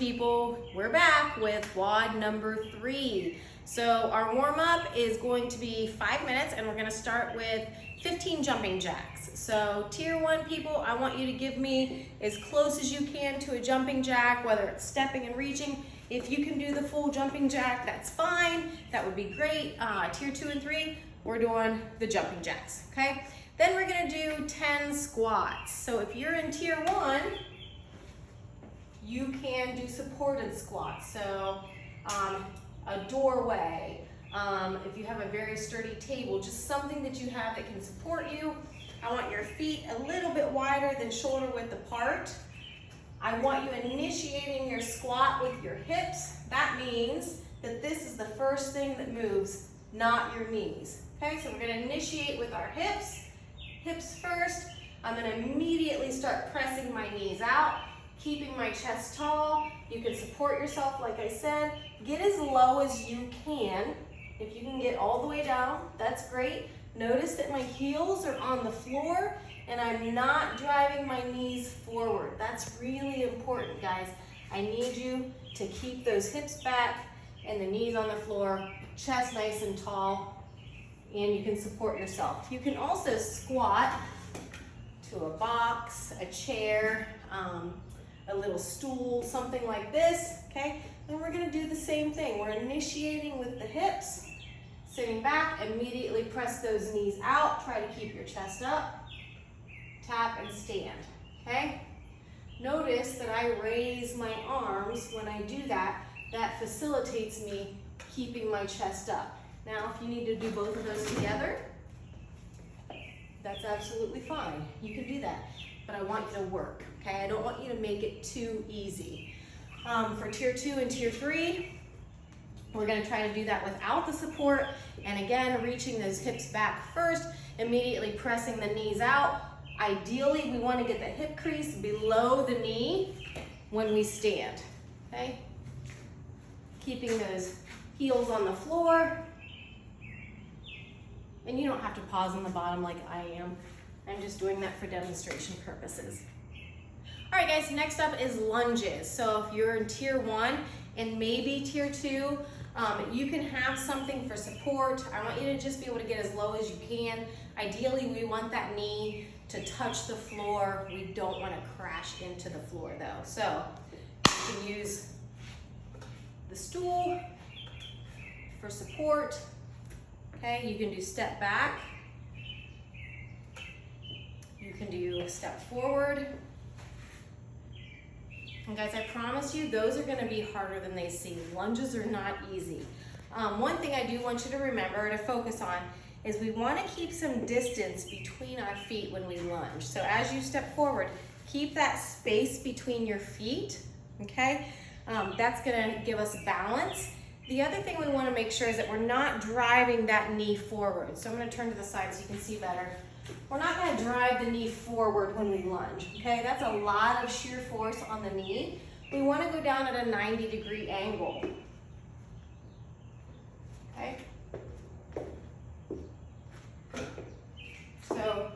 people, we're back with WOD number 3. So our warm-up is going to be 5 minutes, and we're going to start with 15 jumping jacks. So tier 1 people, I want you to give me as close as you can to a jumping jack, whether it's stepping and reaching. If you can do the full jumping jack, that's fine. That would be great. Tier 2 and 3, we're doing the jumping jacks, okay? Then we're going to do 10 squats. So if you're in tier 1, you can do supported squats. So a doorway, if you have a very sturdy table, just something that you have that can support you. I want your feet a little bit wider than shoulder width apart. I want you initiating your squat with your hips. That means that this is the first thing that moves, not your knees. Okay, so we're going to initiate with our hips. Hips first. I'm going to immediately start pressing my knees out, keeping my chest tall. You can support yourself, like I said. Get as low as you can. If you can get all the way down, that's great. Notice that my heels are on the floor and I'm not driving my knees forward. That's really important, guys. I need you to keep those hips back and the knees on the floor, chest nice and tall, and you can support yourself. You can also squat to a box, a chair, a little stool, something like this, okay? Then we're gonna do the same thing. We're initiating with the hips, sitting back, immediately press those knees out, try to keep your chest up, tap and stand, okay? Notice that I raise my arms when I do that. That facilitates me keeping my chest up. Now, if you need to do both of those together, that's absolutely fine. You can do that, but I want you to work, okay? I don't want you to make it too easy. For tier 2 and tier 3, we're gonna try to do that without the support, and again, reaching those hips back first, immediately pressing the knees out. Ideally, we wanna get the hip crease below the knee when we stand, okay? Keeping those heels on the floor. And you don't have to pause on the bottom like I am. I'm just doing that for demonstration purposes. All right, guys, next up is lunges. So if you're in tier 1 and maybe tier 2, you can have something for support. I want you to just be able to get as low as you can. Ideally, we want that knee to touch the floor. We don't want to crash into the floor though. So you can use the stool for support. Okay, you can do step back. You can do step forward. And guys, I promise you, those are gonna be harder than they seem. Lunges are not easy. One thing I do want you to remember to focus on is we wanna keep some distance between our feet when we lunge. So as you step forward, keep that space between your feet, okay? That's gonna give us balance. The other thing we wanna make sure is that we're not driving that knee forward. So I'm gonna turn to the side so you can see better. We're not gonna drive the knee forward when we lunge, okay? That's a lot of shear force on the knee. We wanna go down at a 90-degree angle, okay? So,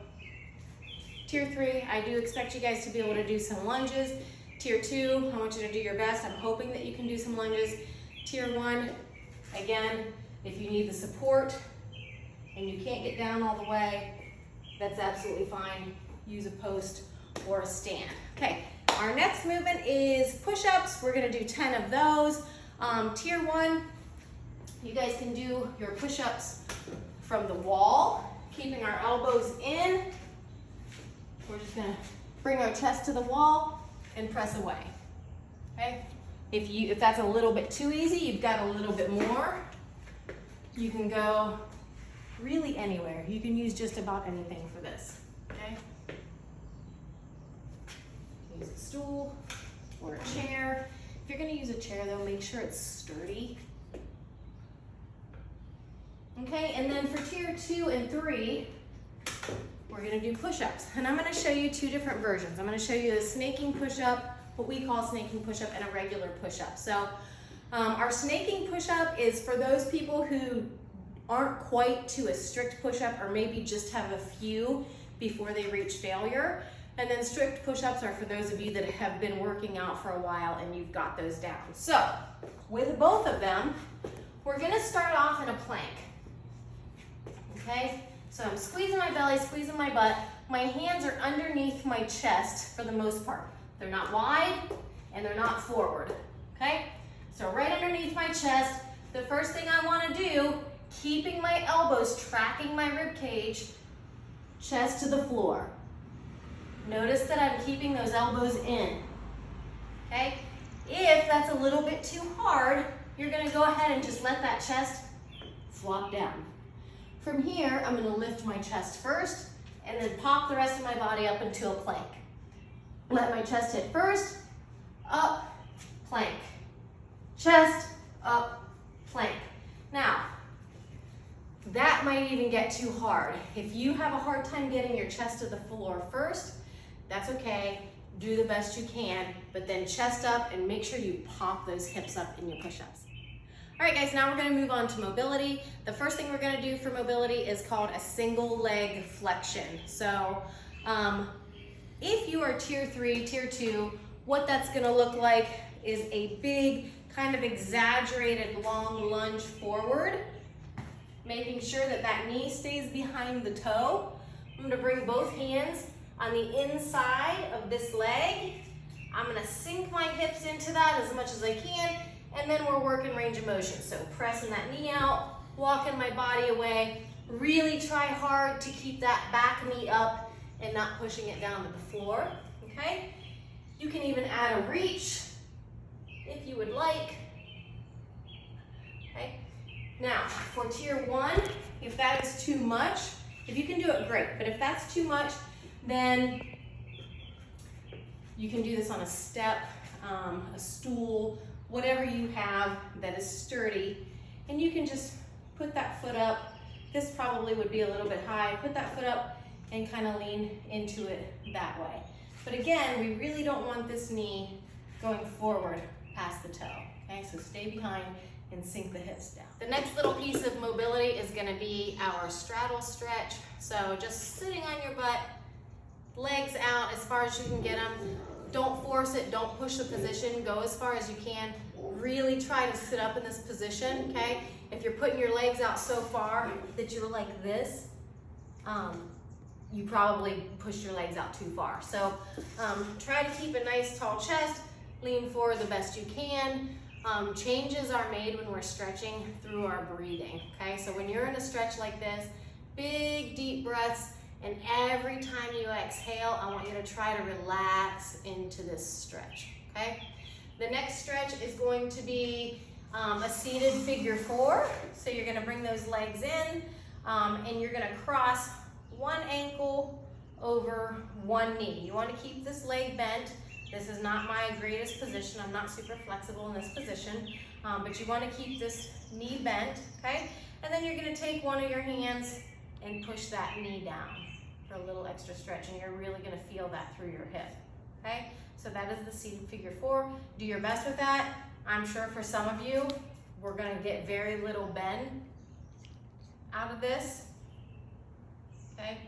tier 3, I do expect you guys to be able to do some lunges. Tier 2, I want you to do your best. I'm hoping that you can do some lunges. Tier 1, again, if you need the support and you can't get down all the way, that's absolutely fine. Use a post or a stand. Okay, our next movement is push-ups. We're gonna do 10 of those. Tier 1, you guys can do your push-ups from the wall, keeping our elbows in. We're just gonna bring our chest to the wall and press away, okay? If that's a little bit too easy, you've got a little bit more. You can go really anywhere. You can use just about anything for this, okay? Use a stool or a chair. If you're gonna use a chair though, make sure it's sturdy. Okay, and then for tier 2 and 3, we're gonna do push-ups. And I'm gonna show you 2 different versions. I'm gonna show you the snaking push-up, what we call snaking push-up, and a regular push-up. So our snaking push-up is for those people who aren't quite to a strict push-up or maybe just have a few before they reach failure. And then strict push-ups are for those of you that have been working out for a while and you've got those down. So with both of them, we're gonna start off in a plank, okay? So I'm squeezing my belly, squeezing my butt. My hands are underneath my chest for the most part. They're not wide and they're not forward, okay? So right underneath my chest, the first thing I wanna do, keeping my elbows tracking my rib cage, chest to the floor. Notice that I'm keeping those elbows in, okay? If that's a little bit too hard, you're gonna go ahead and just let that chest flop down. From here, I'm gonna lift my chest first and then pop the rest of my body up into a plank. Let my chest hit first, up, plank. Chest, up, plank. Now, that might even get too hard. If you have a hard time getting your chest to the floor first, that's okay. Do the best you can, but then chest up and make sure you pop those hips up in your push-ups. All right, guys, now we're gonna move on to mobility. The first thing we're gonna do for mobility is called a single leg flexion. So if you are tier 3, tier 2, what that's gonna look like is a big, kind of exaggerated long lunge forward, making sure that that knee stays behind the toe. I'm gonna bring both hands on the inside of this leg. I'm gonna sink my hips into that as much as I can, and then we're working range of motion. So pressing that knee out, walking my body away. Really try hard to keep that back knee up and not pushing it down to the floor, okay? You can even add a reach if you would like, okay? Now, for tier 1, if that is too much, if you can do it, great. But if that's too much, then you can do this on a step, a stool, whatever you have that is sturdy, and you can just put that foot up. This probably would be a little bit high. Put that foot up and kind of lean into it that way. But again, we really don't want this knee going forward past the toe, okay? So stay behind and sink the hips down. The next little piece of mobility is gonna be our straddle stretch. So just sitting on your butt, legs out as far as you can get them. Don't force it, don't push the position, go as far as you can. Really try to sit up in this position, okay? If you're putting your legs out so far that you're like this, you probably pushed your legs out too far. So try to keep a nice tall chest, lean forward the best you can. Changes are made when we're stretching through our breathing, okay? So when you're in a stretch like this, big deep breaths, and every time you exhale, I want you to try to relax into this stretch, okay? The next stretch is going to be a seated figure 4. So you're gonna bring those legs in, and you're gonna cross one ankle over one knee. You wanna keep this leg bent. This is not my greatest position. I'm not super flexible in this position, but you wanna keep this knee bent, okay? And then you're gonna take one of your hands and push that knee down for a little extra stretch, and you're really gonna feel that through your hip, okay? So that is the seated figure 4. Do your best with that. I'm sure for some of you, we're gonna get very little bend out of this, okay?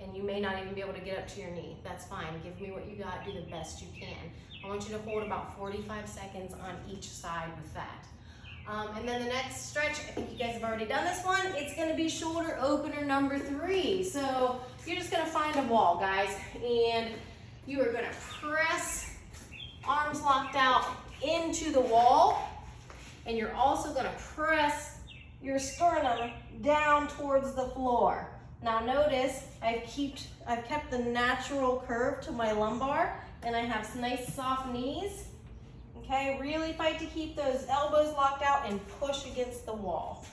And you may not even be able to get up to your knee. That's fine, give me what you got, do the best you can. I want you to hold about 45 seconds on each side with that. And then the next stretch, I think you guys have already done this one, it's gonna be shoulder opener number 3. So you're just gonna find a wall, guys, and you are gonna press, arms locked out into the wall, and you're also gonna press your sternum down towards the floor. Now notice, I've kept the natural curve to my lumbar, and I have nice soft knees. Okay, really fight to keep those elbows locked out and push against the wall.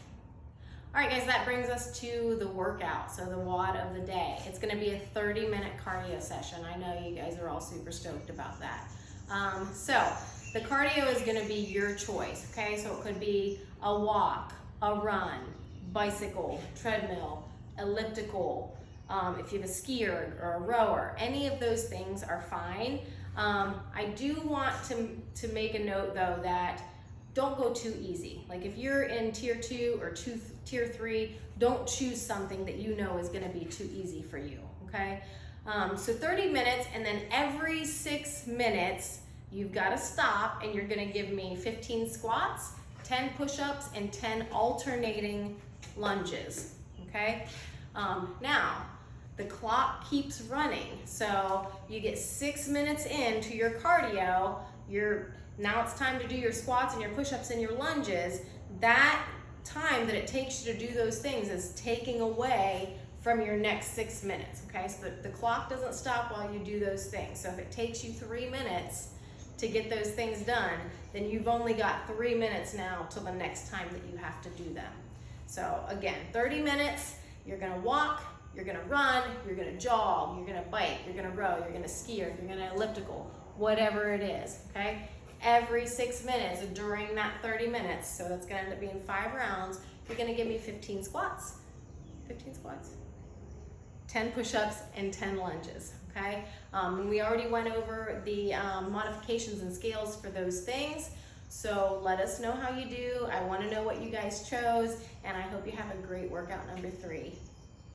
All right, guys, that brings us to the workout, so the WOD of the day. It's gonna be a 30-minute cardio session. I know you guys are all super stoked about that. So the cardio is gonna be your choice, okay? So it could be a walk, a run, bicycle, treadmill, elliptical, if you have a skier or a rower, any of those things are fine. I do want to make a note though that don't go too easy. Like if you're in tier 2 or tier 3, don't choose something that you know is gonna be too easy for you, okay? So 30 minutes, and then every 6 minutes, you've got to stop, and you're gonna give me 15 squats, 10 push-ups, and 10 alternating lunges, okay? Now, the clock keeps running, so you get 6 minutes into your cardio, now it's time to do your squats and your push-ups and your lunges. That time that it takes you to do those things is taking away from your next 6 minutes, okay? So the clock doesn't stop while you do those things. So if it takes you 3 minutes to get those things done, then you've only got 3 minutes now till the next time that you have to do them. So again, 30 minutes, you're gonna walk, you're gonna run, you're gonna jog, you're gonna bike, you're gonna row, you're gonna ski, or you're gonna elliptical, whatever it is, okay? Every 6 minutes during that 30 minutes, so that's gonna end up being 5 rounds, you're gonna give me 15 squats. 15 squats. 10 push-ups and 10 lunges, okay? We already went over the modifications and scales for those things, so let us know how you do. I wanna know what you guys chose, and I hope you have a great workout number 3.